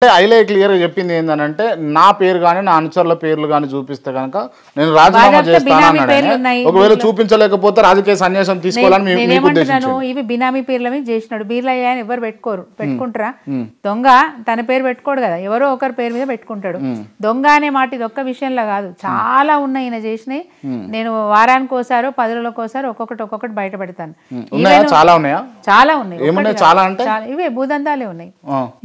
అంటే ఐలే క్లియర్‌గా చెప్పింది ఏందనంటే, నా పేరు గాని, నా అనుచరుల పేర్లు గాని చూపిస్తే గనక నేను రాజీనామా చేస్తాను అన్నాడు. ఒకవేళ చూపించలేకపోతే రాజకీయ సన్యాసం తీసుకోవాలని మీకు ఉద్దేశించారు. ఇవి బినామీ పేర్ల మీద చేసినాడు. బీర్లయ్య అని ఎవరు పెట్టుకోరు, పెట్టుకుంటారా? దొంగ తన పేరు పెట్టుకోడు కదా, ఎవరో ఒకరి పేరు మీద పెట్టుకుంటాడు. దొంగ అనే మాట ఇది ఒక్క విషయంలో కాదు, చాలా ఉన్నాయి ఈయన చేసినాయి. నేను వారానికి ఒకసారో 10 రోజులకు ఒకసారి ఒక్కొక్కటి బయట పెడతాను. చాలా ఉన్నాయా? చాలా ఉన్నాయి. చాలా అంటే ఇవే భూదందాలే ఉన్నాయి,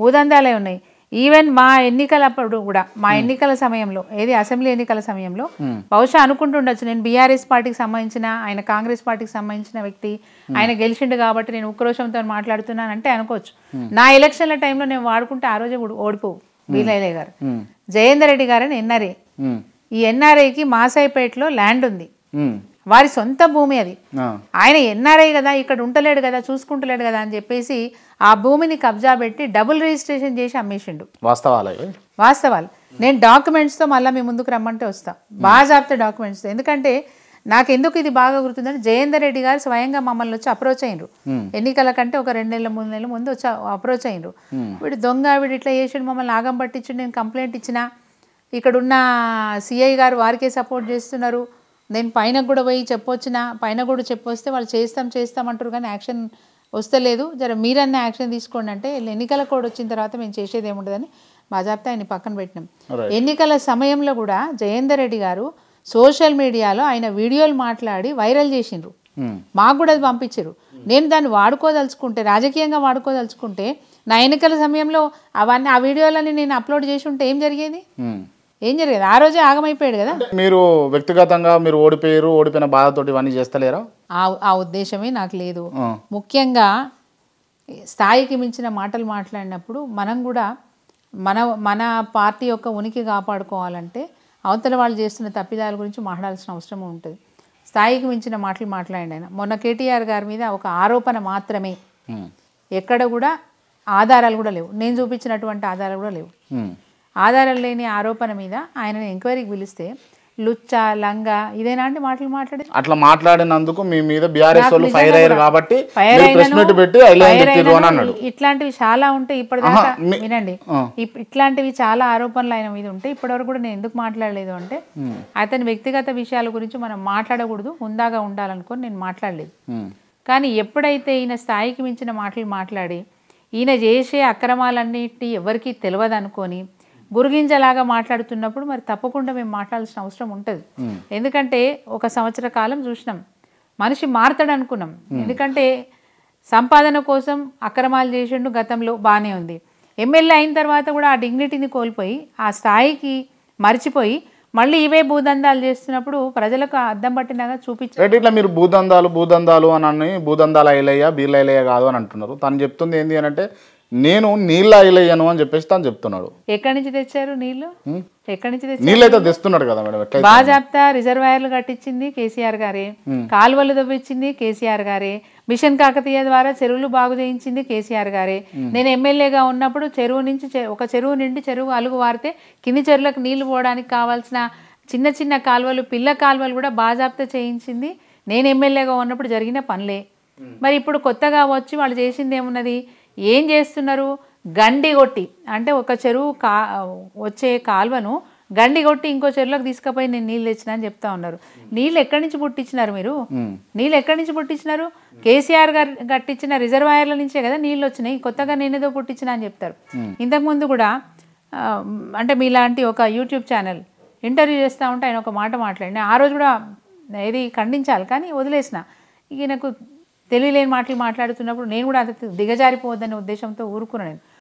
భూదందాలే ఉన్నాయి. ఈవెన్ మా ఎన్నికలప్పుడు కూడా, మా ఎన్నికల సమయంలో, ఏది అసెంబ్లీ ఎన్నికల సమయంలో బహుశా అనుకుంటుండొచ్చు నేను బీఆర్ఎస్ పార్టీకి సంబంధించిన, ఆయన కాంగ్రెస్ పార్టీకి సంబంధించిన వ్యక్తి, ఆయన గెలిచిండు కాబట్టి నేను ఉక్రోషంతో మాట్లాడుతున్నాను అంటే అనుకోవచ్చు. నా ఎలక్షన్ల టైంలో నేను వాడుకుంటే ఆ రోజే ఓడిపోవు. బీలైలే గారు, జయేందర్ రెడ్డి గారని ఎన్ఆర్ఏ, ఈ ఎన్ఆర్ఐకి మాసాయిపేటలో ల్యాండ్ ఉంది, వారి సొంత భూమి అది. ఆయన ఎన్ఆర్ఐ కదా, ఇక్కడ ఉంటలేడు కదా, చూసుకుంటలేడు కదా అని చెప్పేసి ఆ భూమిని కబ్జా పెట్టి డబుల్ రిజిస్ట్రేషన్ చేసి అమ్మేసిండు. వాస్తవాలు. నేను డాక్యుమెంట్స్తో మళ్ళీ మీ ముందుకు రమ్మంటే వస్తా, బాజాబ్తా డాక్యుమెంట్స్తో. ఎందుకంటే నాకు ఎందుకు ఇది బాగా గుర్తుందంటే, జయేందర్ రెడ్డి గారు స్వయంగా మమ్మల్ని వచ్చి అప్రోచ్ అయ్యిండ్రు. ఎన్నికల కంటే ఒక 2 నెలల 3 నెలల ముందు వచ్చి అప్రోచ్ అయ్యిండ్రు. వీడు దొంగ, వీడు ఇట్లా చేసాడు, మమ్మల్ని ఆగం పట్టించు, నేను కంప్లైంట్ ఇచ్చిన, ఇక్కడున్న సిఐ గారు వారికే సపోర్ట్ చేస్తున్నారు, నేను పైన కూడా పోయి చెప్పొచ్చిన, పైన కూడా చెప్పొస్తే వాళ్ళు చేస్తాం అంటారు కానీ యాక్షన్ వస్తలేదు, జర మీరన్నా యాక్షన్ తీసుకోండి అంటే, ఎన్నికల కోడ్ వచ్చిన తర్వాత మేము చేసేది ఏముంటుందని బాజాబ్తా ఆయన్ని పక్కన పెట్టినాం. ఎన్నికల సమయంలో కూడా జయేందర్ రెడ్డి గారు సోషల్ మీడియాలో ఆయన వీడియోలు మాట్లాడి వైరల్ చేసిండ్రు, మాకు కూడా అది పంపించారు. నేను దాన్ని వాడుకోదలుచుకుంటే, రాజకీయంగా వాడుకోదలుచుకుంటే, నా ఎన్నికల సమయంలో అవన్నీ ఆ వీడియోలని నేను అప్లోడ్ చేసి ఉంటే ఏం జరిగేది? ఆ రోజే ఆగమైపోయాడు కదా. మీరు వ్యక్తిగతంగా మీరు ఓడిపోయిన బాధతోటి ఇవన్నీ చేస్తలేరా? ఆ ఉద్దేశమే నాకు లేదు. ముఖ్యంగా స్థాయికి మించిన మాటలు మాట్లాడినప్పుడు మనం కూడా మన పార్టీ యొక్క ఉనికి కాపాడుకోవాలంటే అవతల వాళ్ళు చేస్తున్న తప్పిదాల గురించి మాట్లాడాల్సిన అవసరం ఉంటుంది. స్థాయికి మించిన మాటలు మాట్లాడండి ఆయన. మొన్న కేటీఆర్ గారి మీద ఒక ఆరోపణ మాత్రమే, ఎక్కడ కూడా ఆధారాలు కూడా లేవు, నేను చూపించినటువంటి ఆధారాలు కూడా లేవు. ఆధారాలు లేని ఆరోపణ మీద ఆయనని ఎంక్వైరీకి పిలిస్తే లుచ్చా, లంగా, ఇదేనా అంటే మాటలు మాట్లాడి అట్లా మాట్లాడినందుకు మీ మీద బీఆర్ఎస్ వాళ్ళు ఫైర్ అయ్యారు కాబట్టి ఇట్లాంటివి చాలా ఉంటాయి. ఇప్పటిదాకా వినండి, ఇట్లాంటివి చాలా ఆరోపణలు ఆయన మీద ఉంటాయి. ఇప్పటివరకు కూడా నేను ఎందుకు మాట్లాడలేదు అంటే, అతని వ్యక్తిగత విషయాల గురించి మనం మాట్లాడకూడదు, హుందాగా ఉండాలనుకొని నేను మాట్లాడలేదు. కానీ ఎప్పుడైతే ఈయన స్థాయికి మించిన మాటలు మాట్లాడి ఈయన చేసే అక్రమాలన్నిటి ఎవరికీ తెలియదు అనుకొని గురుగింజలాగా మాట్లాడుతున్నప్పుడు మరి తప్పకుండా మేము మాట్లాడాల్సిన అవసరం ఉంటుంది. ఎందుకంటే 1 సంవత్సర కాలం చూసినాం, మనిషి మారతాడు అనుకున్నాం. ఎందుకంటే సంపాదన కోసం అక్రమాలు చేసిండు, గతంలో బాగానే ఉంది. ఎమ్మెల్యే అయిన తర్వాత కూడా ఆ డిగ్నిటీని కోల్పోయి, ఆ స్థాయికి మర్చిపోయి మళ్ళీ ఇవే భూదందాలు చేస్తున్నప్పుడు ప్రజలకు అద్దం పట్టినగా చూపించారు. ఇట్లా మీరు భూదందాలు అని భూదందాల ఐలయ్య బీర్ల ఐలయ్య కాదు అని అంటున్నారు. తను చెప్తుంది ఏంటి అని అంటే, నేను నీళ్ళ ఐలయ్యను అని చెప్పేసి తను చెప్తున్నాడు. ఎక్కడి నుంచి తెచ్చారు నీళ్లు? నీళ్ళు అయితే తెస్తున్నాడు కదా మేడం. బాజాబ్తా రిజర్వాయర్లు కట్టించింది కేసీఆర్ గారే, కాలువలు తవ్వించింది కేసీఆర్ గారే, మిషన్ కాకతీయ ద్వారా చెరువులు బాగు చేయించింది కేసీఆర్ గారే. నేను ఎమ్మెల్యేగా ఉన్నప్పుడు ఒక చెరువు నిండి చెరువు అలుగు వారితే కింది చెరువులకు నీళ్లు పోవడానికి కావాల్సిన చిన్న కాలువలు, పిల్ల కాలువలు కూడా బాజాబ్తా చేయించింది నేను ఎమ్మెల్యేగా ఉన్నప్పుడు జరిగిన పనులే. మరి ఇప్పుడు కొత్తగా వచ్చి వాళ్ళు చేసింది ఏమున్నది? ఏం చేస్తున్నారు? గండి కొట్టి, అంటే ఒక చెరువు వచ్చే కాలువను గండి కొట్టి ఇంకో చెరువులకు తీసుకుపోయి నేను నీళ్ళు తెచ్చినా అని చెప్తా ఉన్నారు. నీళ్ళు ఎక్కడి నుంచి పుట్టించినారు మీరు? నీళ్ళు ఎక్కడి నుంచి పుట్టించినారు? కేసీఆర్ గారు కట్టించిన రిజర్వాయర్ల నుంచే కదా నీళ్ళు వచ్చినాయి, కొత్తగా నేనేదో పుట్టించినా అని చెప్తారు. ఇంతకుముందు కూడా అంటే మీలాంటి ఒక యూట్యూబ్ ఛానల్ ఇంటర్వ్యూ చేస్తూ ఉంటే ఆయన ఒక మాట మాట్లాడిన, ఆ రోజు కూడా ఏది ఖండించాలి కానీ వదిలేసిన. ఈయనకు తెలియలేని మాటలు మాట్లాడుతున్నప్పుడు నేను కూడా అది దిగజారిపోవద్దనే ఉద్దేశంతో ఊరుకున్నాను.